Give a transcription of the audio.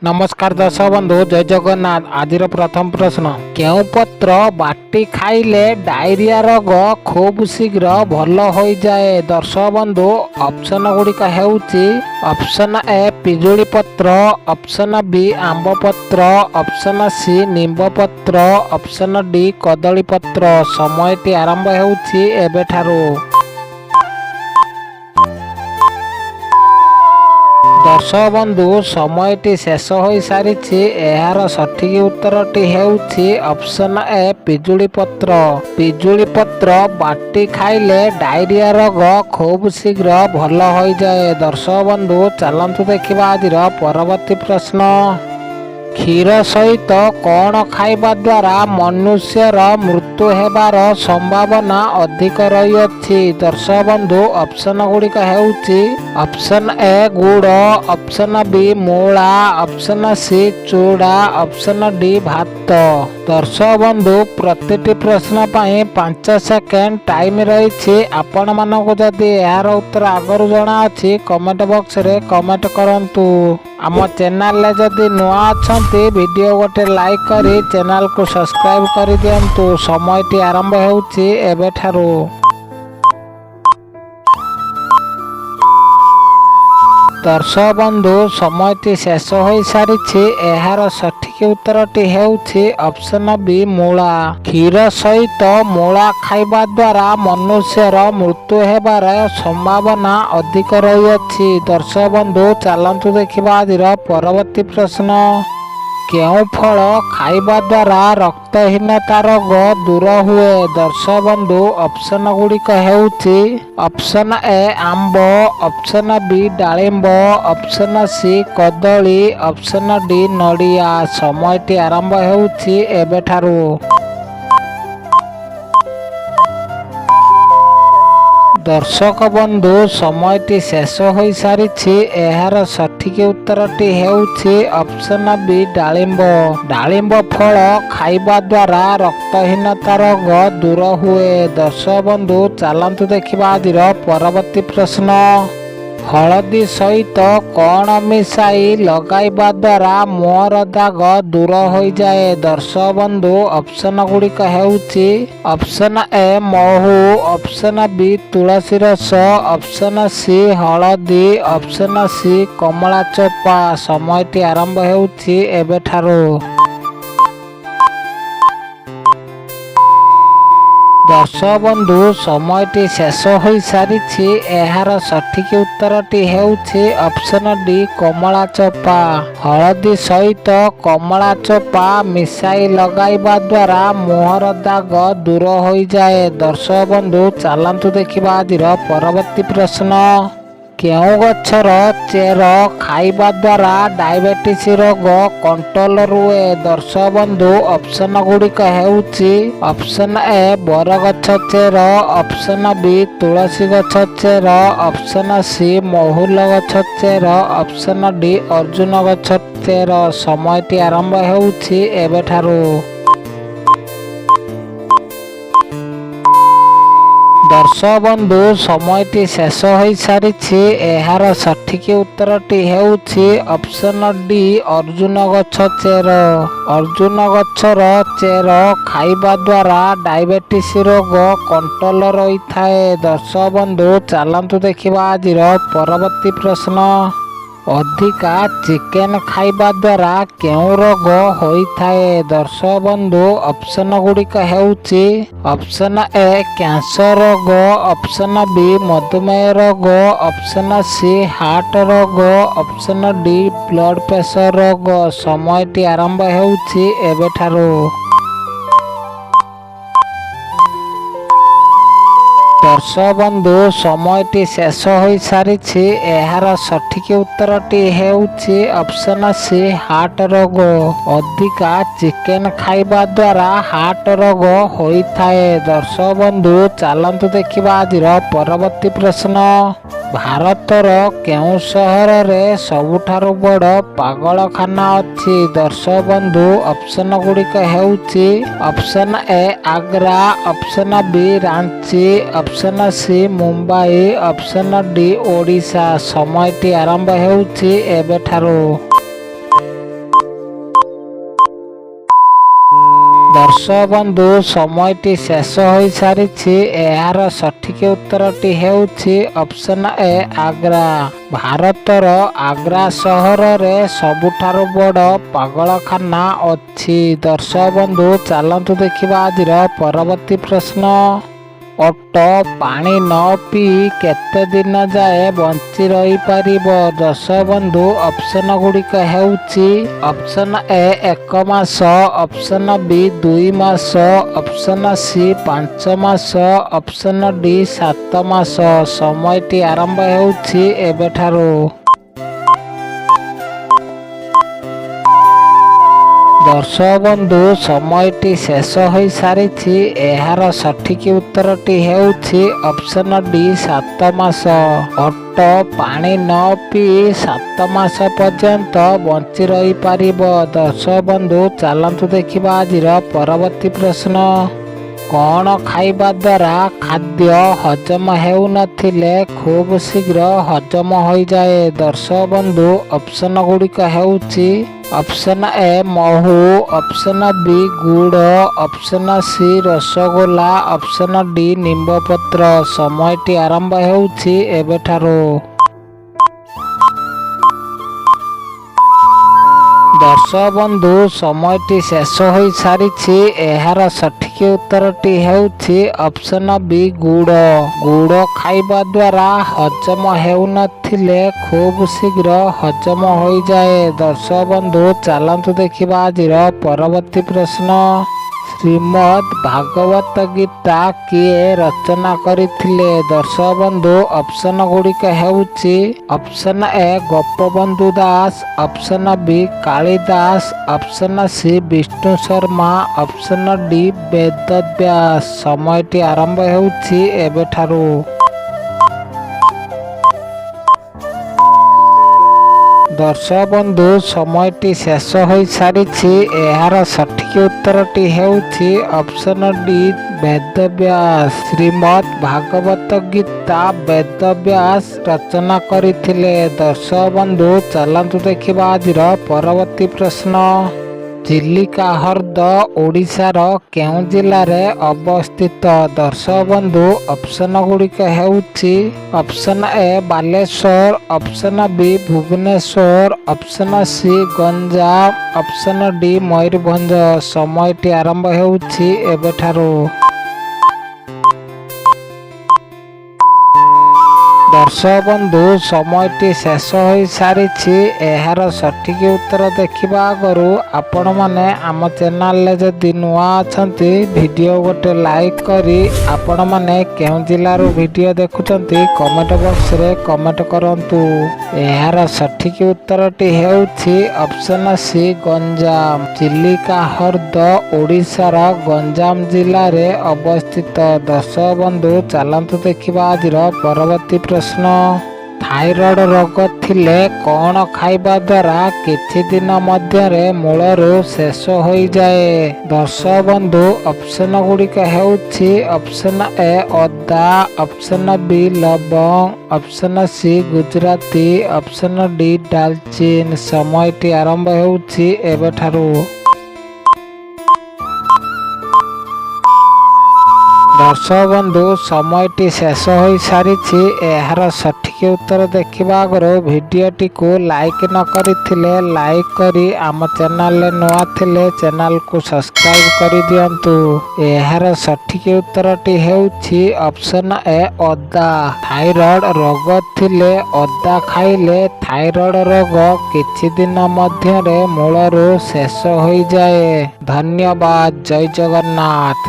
नमस्कार दर्शक बंधु जय जगन्नाथ। आज प्रथम प्रश्न केउ पत्र बाटी खाइले डायरिया रोग खूब शीघ्र भल हो जाए। दर्शक बंधु ऑप्शन गुड़िक हेउची ऑप्शन ए पिजुली पत्र, ऑप्शन बी आंब पत्र, ऑप्शन सी निंब पत्र, ऑप्शन डी कदली पत्र। समयटी आरंभ हेउची एबेठारू। दर्शक बंधु समयटी शेष हो सारी। यार सठिक उत्तरटी हेउची ऑप्शन ए पिजुली पत्र। पिजुली पत्र बाटी खाइले डायरिया रोग खूब शीघ्र भल हो जाए। दर्शक बंधु चलतु देखा आज परवर्ती प्रश्न। क्षीर सहित कौन खाइबा द्वारा मनुष्यर मृत्यु हेबार संभावना अधिक रही। दर्शक बंधु ऑप्शन गुड़िक हेउची ऑप्शन ए गुड़, ऑप्शन बी मूला, ऑप्शन सी चूड़ा, ऑप्शन डी भात। दर्शक बंधु प्रति प्रश्न पाई 5 सेकेंड टाइम रही। आपण मानक जदि यार उत्तर आगरू जना अच्छी कमेंट बॉक्स रे कमेंट करंतु। आम चैनल जदि नुआ अच्छी वीडियो गोटे लाइक करी चैनल को सब्सक्राइब कर दियंतु। समयटी आरंभ हेउची एबेठारू। दर्शक बंधु समयटी शेष हो सारी। यार सठिक उत्तरटी हेउची ऑप्शन बी मूला। क्षीर सहित मूला खाइबा द्वारा मनुष्यर मृत्यु हेबार संभावना अधिक रही। दर्शक बंधु चलतु देखा आज परवर्ती प्रश्न। केउ फल खाइबा द्वारा रक्तहीनता रोग दूर हुए। दर्शक बंधु ऑप्शन गुड़िक हेउची ऑप्शन ए आंब, ऑप्शन बी डालिंब, ऑप्शन सी कदली, ऑप्शन डी नड़िया। समयटी आरंभ हेउची एबेठारू। दर्शक बंधु समयटी शेष हो सारी। यार सठिक उत्तरटी हेउची ऑप्शन बी डालिंब। डालिंब फल खाइबा द्वारा रक्तहीनता रोग दूर हुए। दर्शक बंधु चलतु देखा आज परवर्ती प्रश्न। हलदी सहित कौन मिसाई लगाइबा द्वारा मुहर दाग दूर हो जाए। दर्शक बंधु ऑप्शन गुड़िक हेउची ऑप्शन ए महू, ऑप्शन बी तुलसी रस, ऑप्शन सी हलदी, ऑप्शन सी कमला चोपा। समयटी आरंभ हेउची एबेठारू। दर्शक बंधु समयटी शेष हो सारी। यार सठिक उत्तरटी हेउची ऑप्शन डी कमला चोपा। हलदी सहित कमला चोपा मिसाई लगाइबा द्वारा मुहर दाग दूर हो जाए। दर्शक बंधु चलतु देखा आज परवर्ती प्रश्न। केउ गछर चेर खाइबा द्वारा डायबिटीज रोग कंट्रोल रुए। दर्शक बंधु ऑप्शन गुड़िक हेउची ऑप्शन ए बरगछ चेर, ऑप्शन बी तुलसी गछ चेर, ऑप्शन सी महुल गछ चेर, ऑप्शन डी अर्जुन गछ चेर। समयटी आरंभ हेउची एबेठारू। दर्शक बंधु समयटी शेष हो सारी। यार सठिक उत्तरटी हेउची ऑप्शन डी अर्जुन गछ चेर। अर्जुन गछर चेर खाइबा द्वारा डायबिटीज रोग कंट्रोल रही थाए। दर्शक बंधु चलतु देखा आज परवर्ती प्रश्न। अधिका चिकेन खाइबा द्वारा केउ रोग होइथाए। दर्शक बंधु ऑप्शन गुड़िक हेउची ऑप्शन ए कैंसर रोग, ऑप्शन बी मधुमेह रोग, ऑप्शन सी हार्ट रोग, ऑप्शन डी ब्लड प्रेशर रोग। समयटी आरंभ हेउची एबेठारू। दर्शक बंधु समयटी शेष हो सारी। यार सठिक उत्तरटी हेउची ऑप्शन सी हार्ट रोग। अधिका चिकेन खाइबा द्वारा हार्ट रोग होइथाए। दर्शक बंधु चलतु देखा आज परवर्ती प्रश्न। भारतर केउ सहर रे सबुठारु बड़ पागलखाना अच्छी। दर्शक बंधु ऑप्शन गुड़िक हेउची option A Agra, option B Ranchi, option C Mumbai, option D Odisha. समयटी आरंभ हेउची एबेठारू। ଦର୍ଶକ ବନ୍ଧୁ ସମୟଟି ଶେଷ ହୋଇସାରିଛି। ଏହାର ସଠିକ ଉତ୍ତରଟି ହେଉଛି ଅପସନ୍ ଏ ଆଗ୍ରା। ଭାରତର ଆଗ୍ରା ସହରରେ ସବୁଠାରୁ ବଡ଼ ପାଗଳଖାନା ଅଛି। ଦର୍ଶକ ବନ୍ଧୁ ଚାଲନ୍ତୁ ଦେଖିବା ଆଜିର ପରବର୍ତ୍ତୀ ପ୍ରଶ୍ନ। ଓଟ ପାଣି ନ ପିଇ କେତେ ଦିନ ଯାଏ ବଞ୍ଚି ରହିପାରିବ? ଦର୍ଶକ ବନ୍ଧୁ ଅପସନ୍ ଗୁଡ଼ିକ ହେଉଛି ଅପସନ୍ ଏ 1 ମାସ, ଅପସନ୍ ବି 2 ମାସ, ଅପସନ୍ ସି 5 ମାସ, ଅପସନ୍ ଡି 7 ମାସ। ସମୟଟି ଆରମ୍ଭ ହେଉଛି ଏବେଠାରୁ। ଦର୍ଶକ ବନ୍ଧୁ ସମୟଟି ଶେଷ ହୋଇସାରିଛି। ଏହାର ସଠିକ ଉତ୍ତରଟି ହେଉଛି ଅପସନ୍ ଡି 7 ମାସ। ଓଟ ପାଣି ନ ପିଇ 7 ମାସ ପର୍ଯ୍ୟନ୍ତ ବଞ୍ଚି ରହିପାରିବ। ଦର୍ଶକ ବନ୍ଧୁ ଚାଲନ୍ତୁ ଦେଖିବା ଆଜିର ପରବର୍ତ୍ତୀ ପ୍ରଶ୍ନ। କ'ଣ ଖାଇବା ଦ୍ୱାରା ଖାଦ୍ୟ ହଜମ ହେଉନଥିଲେ ଖୁବ୍ ଶୀଘ୍ର ହଜମ ହୋଇଯାଏ? ଦର୍ଶକ ବନ୍ଧୁ ଅପସନ୍ ଗୁଡ଼ିକ ହେଉଛି ଅପସନ୍ ଏ ମହୁ, ଅପସନ୍ ବି ଗୁଡ଼, option C rasgulla, option D ନିମ୍ବପତ୍ର। ସମୟଟି ଆରମ୍ଭ ହେଉଛି ଏବେଠାରୁ। ଦର୍ଶକ ବନ୍ଧୁ ସମୟଟି ଶେଷ ହୋଇସାରିଛି। ଏହାର ସଠିକ ଉତ୍ତରଟି ହେଉଛି ଅପସନ୍ ବି ଗୁଡ଼। ଗୁଡ଼ ଖାଇବା ଦ୍ୱାରା ହଜମ ହେଉନଥିଲେ ଖୁବ୍ ଶୀଘ୍ର ହଜମ ହୋଇଯାଏ। ଦର୍ଶକ ବନ୍ଧୁ ଚାଲନ୍ତୁ ଦେଖିବା ଆଜିର ପରବର୍ତ୍ତୀ ପ୍ରଶ୍ନ। ଶ୍ରୀମଦ୍ ଭାଗବତ ଗୀତା କିଏ ରଚନା କରିଥିଲେ? ଦର୍ଶକ ବନ୍ଧୁ ଅପସନ୍ ଗୁଡ଼ିକ ହେଉଛି option A Gopabandhu Das, option B Kalidas, option C Vishnu Sharma, option D Vedavyas. ସମୟଟି ଆରମ୍ଭ ହେଉଛି ଏବେଠାରୁ। ଦର୍ଶକ ବନ୍ଧୁ ସମୟଟି ଶେଷ ହୋଇସାରିଛି। ଏହାର ସଠିକ ଉତ୍ତରଟି ହେଉଛି ଅପସନ୍ ଡି ବେଦବ୍ୟାସ। ଶ୍ରୀମଦ୍ ଭାଗବତ ଗୀତା ବେଦବ୍ୟାସ ରଚନା କରିଥିଲେ। ଦର୍ଶକ ବନ୍ଧୁ ଚାଲନ୍ତୁ ଦେଖିବା ଆଜିର ପରବର୍ତ୍ତୀ ପ୍ରଶ୍ନ। ଚିଲିକା ହ୍ରଦ ଓଡ଼ିଶାର କେଉଁ ଜିଲ୍ଲାରେ ଅବସ୍ଥିତ? ଦର୍ଶକ ବନ୍ଧୁ ଅପସନ୍ ଗୁଡ଼ିକ ହେଉଛି option A Baleswar, option B Bhubaneswar, option C Ganjam, option D Mayurbhanj. ସମୟଟି ଆରମ୍ଭ ହେଉଛି ଏବେଠାରୁ। ଦର୍ଶକ ବନ୍ଧୁ ସମୟଟି ଶେଷ ହୋଇସାରିଛି। ଏହାର ସଠିକ ଉତ୍ତର ଦେଖିବା ଆଗରୁ ଆପଣମାନେ ଆମ ଚ୍ୟାନେଲରେ ଯଦି ନୂଆ ଅଛନ୍ତି ଭିଡ଼ିଓ ଗୋଟେ ଲାଇକ୍ କରି ଆପଣମାନେ କେଉଁ ଜିଲ୍ଲାରୁ ଭିଡ଼ିଓ ଦେଖୁଛନ୍ତି କମେଣ୍ଟ ବକ୍ସରେ କମେଣ୍ଟ କରନ୍ତୁ। ଏହାର ସଠିକ ଉତ୍ତରଟି ହେଉଛି ଅପସନ୍ ସି ଗଞ୍ଜାମ। ଚିଲିକା ହ୍ରଦ ଓଡ଼ିଶାର ଗଞ୍ଜାମ ଜିଲ୍ଲାରେ ଅବସ୍ଥିତ। ଦର୍ଶକ ବନ୍ଧୁ ଚାଲନ୍ତୁ ଦେଖିବା ଆଜିର ପରବର୍ତ୍ତୀ ପ୍ରଶ୍ନ। ଥାଇରଏଡ୍ ରୋଗ ଥିଲେ କ'ଣ ଖାଇବା ଦ୍ୱାରା କିଛି ଦିନ ମଧ୍ୟରେ ମୂଳରୁ ଶେଷ ହୋଇଯାଏ? ଦର୍ଶକ ବନ୍ଧୁ ଅପସନ୍ ଗୁଡ଼ିକ ହେଉଛି ଅପସନ୍ ଏ ଅଦା, ଅପସନ୍ ବି ଲବଙ୍ଗ, option C Gujarati, option D ଡାଲଚିନି। ସମୟଟି ଆରମ୍ଭ ହେଉଛି ଏବେଠାରୁ। ଦର୍ଶକ ବନ୍ଧୁ ସମୟଟି ଶେଷ ହୋଇସାରିଛି। ଏହାର ସଠିକ ଉତ୍ତର ଦେଖିବା ଆଗରୁ ଭିଡ଼ିଓଟିକୁ ଲାଇକ୍ ନ କରିଥିଲେ ଲାଇକ୍ କରି ଆମ ଚ୍ୟାନେଲରେ ନୂଆ ଥିଲେ ଚ୍ୟାନେଲକୁ ସବସ୍କ୍ରାଇବ୍ କରିଦିଅନ୍ତୁ। ଏହାର ସଠିକ ଉତ୍ତରଟି ହେଉଛି ଅପସନ୍ ଏ ଅଦା। ଥାଇରଏଡ୍ ରୋଗ ଥିଲେ ଅଦା ଖାଇଲେ ଥାଇରଏଡ୍ ରୋଗ କିଛି ଦିନ ମଧ୍ୟରେ ମୂଳରୁ ଶେଷ ହୋଇଯାଏ। ଧନ୍ୟବାଦ। ଜୟ ଜଗନ୍ନାଥ।